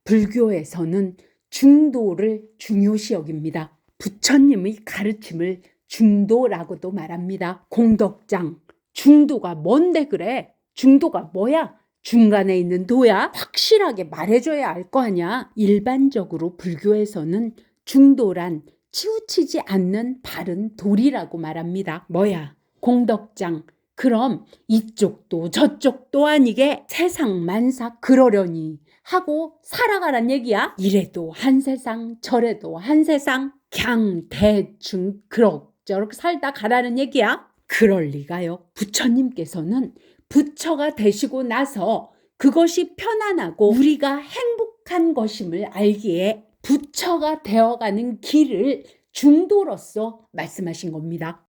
불교에서는 중도를 중요시 여깁니다. 부처님의 가르침을 중도라고도 말합니다. 공덕장, 중도가 뭔데 그래? 중도가 뭐야? 중간에 있는 도야? 확실하게 말해줘야 알 거 아니야. 일반적으로 불교에서는 중도란 치우치지 않는 바른 도리라고 말합니다. 뭐야? 공덕장. 그럼 이쪽도 저쪽도 아니게 세상만사 그러려니 하고 살아가란 얘기야. 이래도 한 세상 저래도 한 세상 그냥 대충 그럭저럭 살다 가라는 얘기야. 그럴 리가요. 부처님께서는 부처가 되시고 나서 그것이 편안하고 우리가 행복한 것임을 알기에 부처가 되어가는 길을 중도로서 말씀하신 겁니다.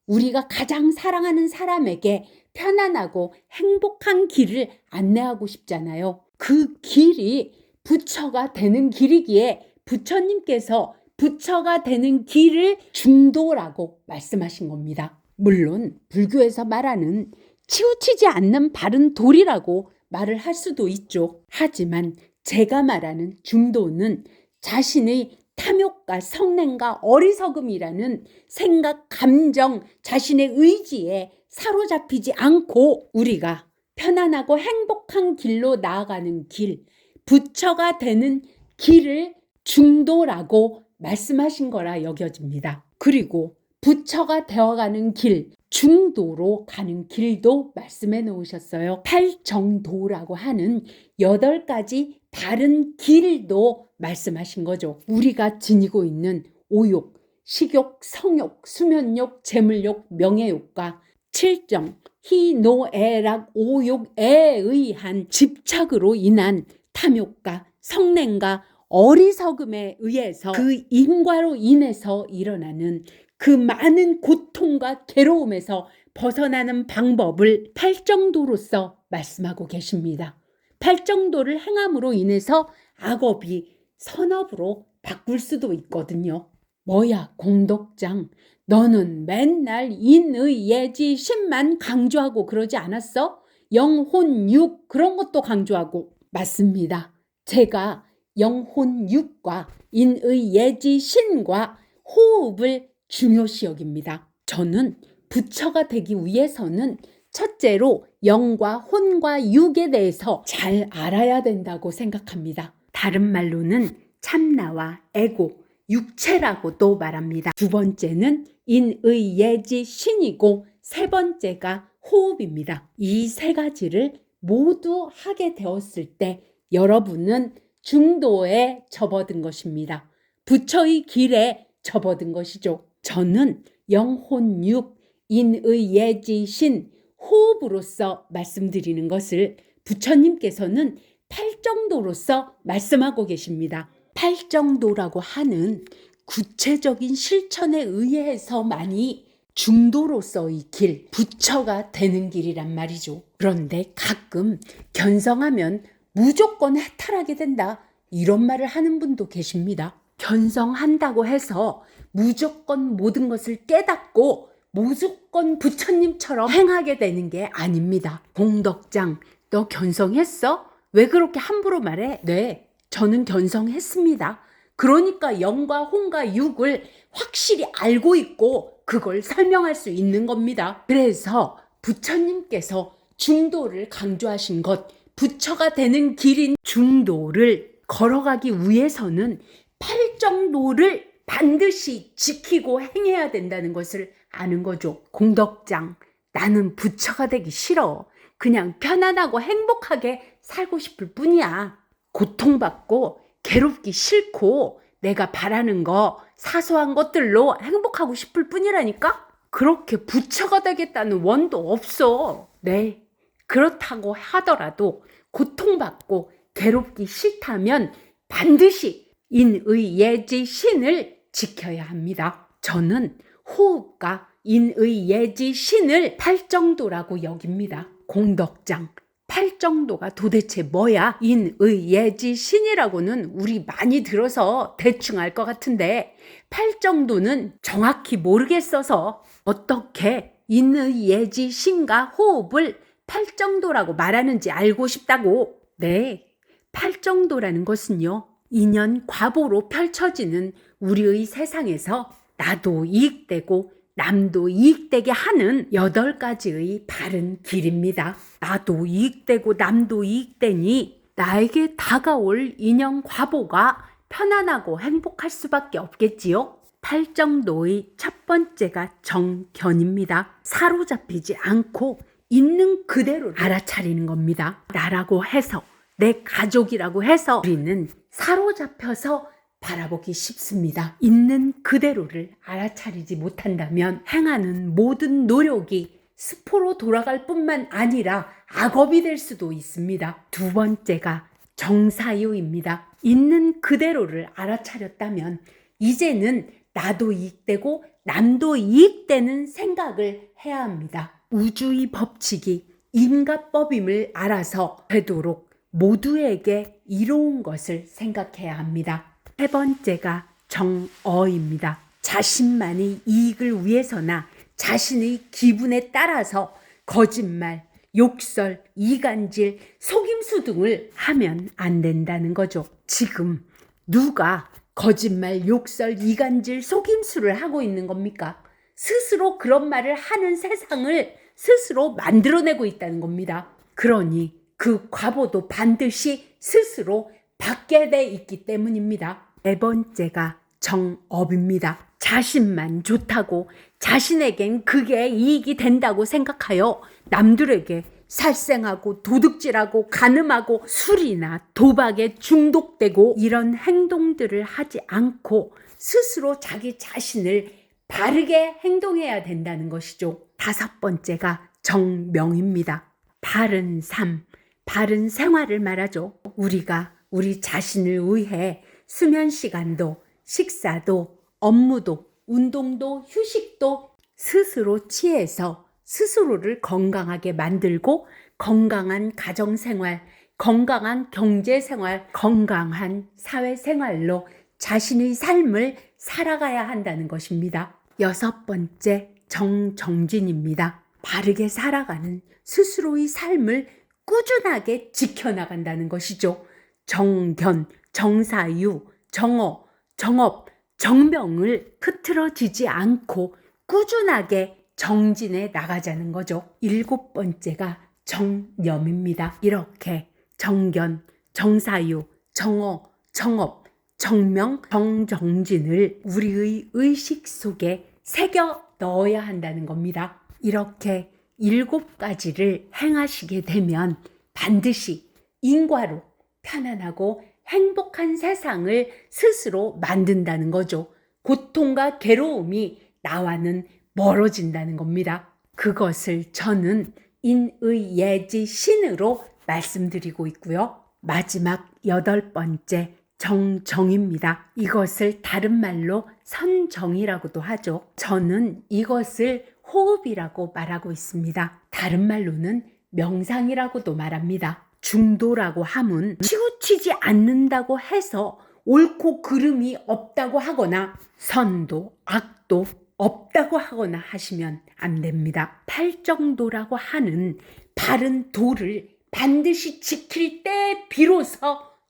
우리가 가장 사랑하는 사람에게 편안하고 행복한 길을 안내하고 싶잖아요. 그 길이 부처가 되는 길이기에 부처님께서 부처가 되는 길을 중도라고 말씀하신 겁니다. 물론 불교에서 말하는 치우치지 않는 바른 도리라고 말을 할 수도 있죠. 하지만 제가 말하는 중도는 자신의 탐욕과 성냄과 어리석음이라는 생각, 감정, 자신의 의지에 사로잡히지 않고 우리가 편안하고 행복한 길로 나아가는 길, 부처가 되는 길을 중도라고 말씀하신 거라 여겨집니다. 그리고 부처가 되어가는 길, 중도로 가는 길도 말씀해 놓으셨어요. 팔정도라고 하는 8가지 다른 길도 말씀하신 거죠. 우리가 지니고 있는 오욕, 식욕, 성욕, 수면욕, 재물욕, 명예욕과 칠정, 희노애락, 오욕에 의한 집착으로 인한 탐욕과 성냄과 어리석음에 의해서 그 인과로 인해서 일어나는 그 많은 고통과 괴로움에서 벗어나는 방법을 팔정도로서 말씀하고 계십니다. 팔정도를 행함으로 인해서 악업이 선업으로 바꿀 수도 있거든요. 뭐야 공덕장, 너는 맨날 인의 예지 신만 강조하고 그러지 않았어? 영혼육 그런 것도 강조하고. 맞습니다. 제가 영혼육과 인의 예지 신과 호흡을 중요시 여깁니다. 저는 부처가 되기 위해서는 첫째로 영과 혼과 육에 대해서 잘 알아야 된다고 생각합니다. 다른 말로는 참나와 에고, 육체라고도 말합니다. 두 번째는 인의 예지 신이고 세 번째가 호흡입니다. 이 세 가지를 모두 하게 되었을 때 여러분은 중도에 접어든 것입니다. 부처의 길에 접어든 것이죠. 저는 영혼 육, 인의 예지 신, 호흡으로서 말씀드리는 것을 부처님께서는 팔정도로서 말씀하고 계십니다. 팔정도라고 하는 구체적인 실천에 의해서만이 중도로서의 길, 부처가 되는 길이란 말이죠. 그런데 가끔 견성하면 무조건 해탈하게 된다, 이런 말을 하는 분도 계십니다. 견성한다고 해서 무조건 모든 것을 깨닫고 무조건 부처님처럼 행하게 되는 게 아닙니다. 공덕장, 너 견성했어? 왜 그렇게 함부로 말해? 네, 저는 견성했습니다. 그러니까 영과 혼과 육을 확실히 알고 있고 그걸 설명할 수 있는 겁니다. 그래서 부처님께서 중도를 강조하신 것, 부처가 되는 길인 중도를 걸어가기 위해서는 팔정도를 반드시 지키고 행해야 된다는 것을 아는 거죠. 공덕장, 나는 부처가 되기 싫어. 그냥 편안하고 행복하게 살고 싶을 뿐이야. 고통받고 괴롭기 싫고 내가 바라는 거 사소한 것들로 행복하고 싶을 뿐이라니까? 그렇게 부처가 되겠다는 원도 없어. 네, 그렇다고 하더라도 고통받고 괴롭기 싫다면 반드시 인의 예지 신을 지켜야 합니다. 저는 호흡과 인의 예지 신을 팔정도라고 여깁니다. 공덕장, 팔정도가 도대체 뭐야? 인의 예지 신이라고는 우리 많이 들어서 대충 알 것 같은데 팔정도는 정확히 모르겠어서 어떻게 인의 예지 신과 호흡을 팔정도라고 말하는지 알고 싶다고. 네, 팔정도라는 것은요, 인연 과보로 펼쳐지는 우리의 세상에서 나도 이익되고 남도 이익되게 하는 8가지의 바른 길입니다. 나도 이익되고 남도 이익되니 나에게 다가올 인연 과보가 편안하고 행복할 수밖에 없겠지요. 팔정도의 첫 번째가 정견입니다. 사로잡히지 않고 있는 그대로 알아차리는 겁니다. 나라고 해서, 내 가족이라고 해서 우리는 사로잡혀서 바라보기 쉽습니다. 있는 그대로를 알아차리지 못한다면 행하는 모든 노력이 스포로 돌아갈 뿐만 아니라 악업이 될 수도 있습니다. 두 번째가 정사유입니다. 있는 그대로를 알아차렸다면 이제는 나도 이익되고 남도 이익되는 생각을 해야 합니다. 우주의 법칙이 인과법임을 알아서 되도록 모두에게 이로운 것을 생각해야 합니다. 세 번째가 정어입니다. 자신만의 이익을 위해서나 자신의 기분에 따라서 거짓말, 욕설, 이간질, 속임수 등을 하면 안 된다는 거죠. 지금 누가 거짓말, 욕설, 이간질, 속임수를 하고 있는 겁니까? 스스로 그런 말을 하는 세상을 스스로 만들어내고 있다는 겁니다. 그러니 그 과보도 반드시 스스로 받게 돼 있기 때문입니다. 네 번째가 정업입니다. 자신만 좋다고 자신에겐 그게 이익이 된다고 생각하여 남들에게 살생하고 도둑질하고 간음하고 술이나 도박에 중독되고 이런 행동들을 하지 않고 스스로 자기 자신을 바르게 행동해야 된다는 것이죠. 다섯 번째가 정명입니다. 바른 삶, 바른 생활을 말하죠. 우리가 우리 자신을 위해 수면 시간도, 식사도, 업무도, 운동도, 휴식도 스스로 취해서 스스로를 건강하게 만들고 건강한 가정생활, 건강한 경제생활, 건강한 사회생활로 자신의 삶을 살아가야 한다는 것입니다. 여섯 번째, 정정진입니다. 바르게 살아가는 스스로의 삶을 꾸준하게 지켜나간다는 것이죠. 정견, 정사유, 정어, 정업, 정명을 흐트러지지 않고 꾸준하게 정진해 나가자는 거죠. 일곱 번째가 정념입니다. 이렇게 정견, 정사유, 정어, 정업, 정명, 정정진을 우리의 의식 속에 새겨 넣어야 한다는 겁니다. 이렇게 7가지를 행하시게 되면 반드시 인과로 편안하고 행복한 세상을 스스로 만든다는 거죠. 고통과 괴로움이 나와는 멀어진다는 겁니다. 그것을 저는 인의예지 신으로 말씀드리고 있고요. 마지막 8번째 정정입니다. 이것을 다른 말로 선정이라고도 하죠. 저는 이것을 호흡이라고 말하고 있습니다. 다른 말로는 명상이라고도 말합니다. 중도라고 함은 치우치지 않는다고 해서 옳고 그름이 없다고 하거나 선도 악도 없다고 하거나 하시면 안 됩니다. 팔정도라고 하는 바른 도를 반드시 지킬 때 비로소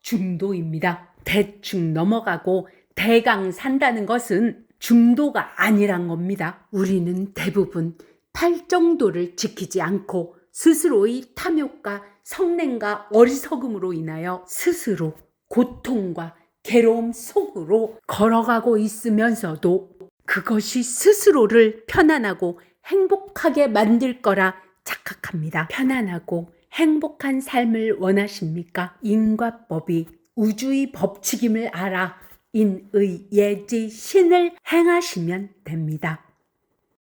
중도입니다. 대충 넘어가고 대강 산다는 것은 중도가 아니란 겁니다. 우리는 대부분 팔정도를 지키지 않고 스스로의 탐욕과 성냄과 어리석음으로 인하여 스스로 고통과 괴로움 속으로 걸어가고 있으면서도 그것이 스스로를 편안하고 행복하게 만들 거라 착각합니다. 편안하고 행복한 삶을 원하십니까? 인과법이 우주의 법칙임을 알아 인의예지 신을 행하시면 됩니다.